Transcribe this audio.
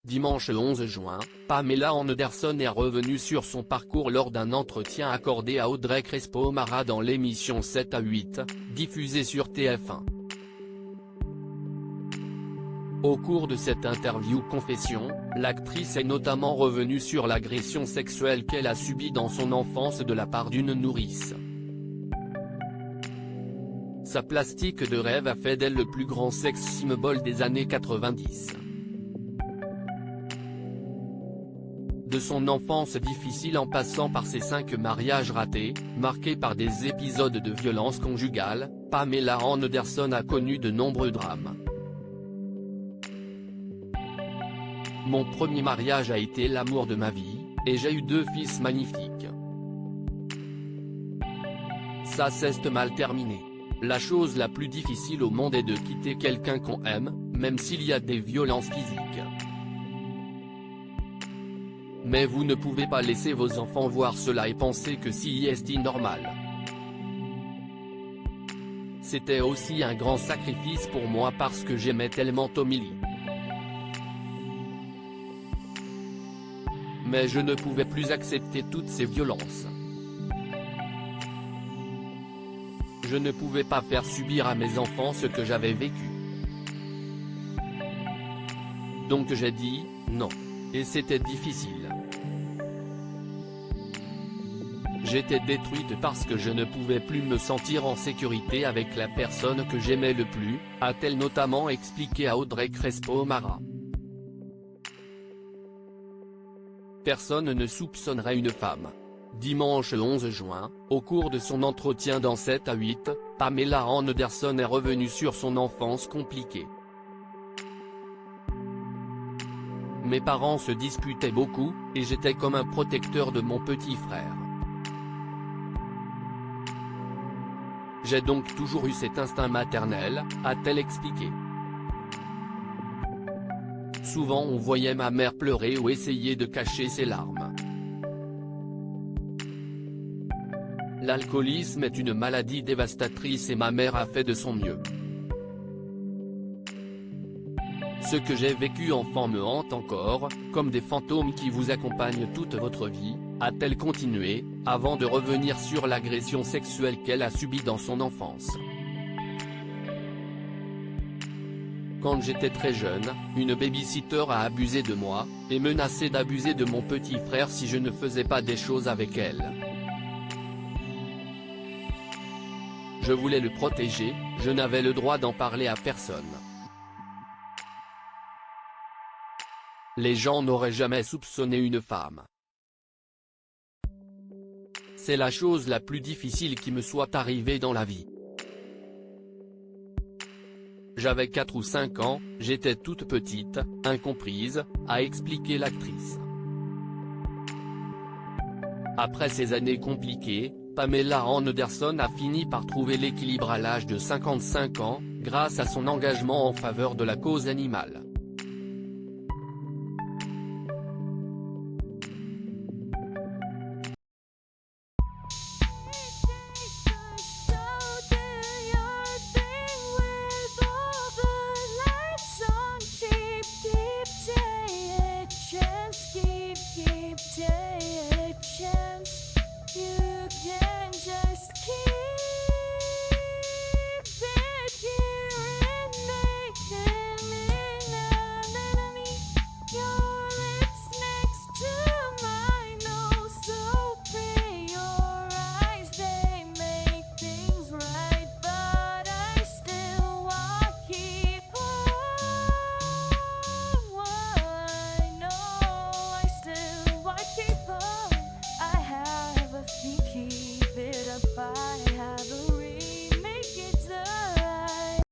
Dimanche 11 juin, Pamela Anderson est revenue sur son parcours lors d'un entretien accordé à Audrey Crespo-Mara dans l'émission 7 à 8, diffusée sur TF1. Au cours de cette interview confession, l'actrice est notamment revenue sur l'agression sexuelle qu'elle a subie dans son enfance de la part d'une nourrice. Sa plastique de rêve a fait d'elle le plus grand sex symbol des années 90. De son enfance difficile en passant par ses 5 mariages ratés, marqués par des épisodes de violence conjugale, Pamela Anderson a connu de nombreux drames. Mon premier mariage a été l'amour de ma vie, et j'ai eu 2 fils magnifiques. Ça s'est mal terminé. La chose la plus difficile au monde est de quitter quelqu'un qu'on aime, même s'il y a des violences physiques. Mais vous ne pouvez pas laisser vos enfants voir cela et penser que c'est normal. C'était aussi un grand sacrifice pour moi parce que j'aimais tellement Tommy Lee. Mais je ne pouvais plus accepter toutes ces violences. Je ne pouvais pas faire subir à mes enfants ce que j'avais vécu. Donc j'ai dit, non. Et c'était difficile. J'étais détruite parce que je ne pouvais plus me sentir en sécurité avec la personne que j'aimais le plus, a-t-elle notamment expliqué à Audrey Crespo-Mara. Personne ne soupçonnerait une femme. Dimanche 11 juin, au cours de son entretien dans 7 à 8, Pamela Anderson est revenue sur son enfance compliquée. Mes parents se disputaient beaucoup, et j'étais comme un protecteur de mon petit frère. J'ai donc toujours eu cet instinct maternel, a-t-elle expliqué. Souvent on voyait ma mère pleurer ou essayer de cacher ses larmes. L'alcoolisme est une maladie dévastatrice et ma mère a fait de son mieux. Ce que j'ai vécu enfant me hante encore, comme des fantômes qui vous accompagnent toute votre vie, a-t-elle continué, avant de revenir sur l'agression sexuelle qu'elle a subie dans son enfance. Quand j'étais très jeune, une baby-sitter a abusé de moi, et menacé d'abuser de mon petit frère si je ne faisais pas des choses avec elle. Je voulais le protéger, je n'avais le droit d'en parler à personne. Les gens n'auraient jamais soupçonné une femme. C'est la chose la plus difficile qui me soit arrivée dans la vie. J'avais 4 ou 5 ans, j'étais toute petite, incomprise, a expliqué l'actrice. Après ces années compliquées, Pamela Anderson a fini par trouver l'équilibre à l'âge de 55 ans, grâce à son engagement en faveur de la cause animale.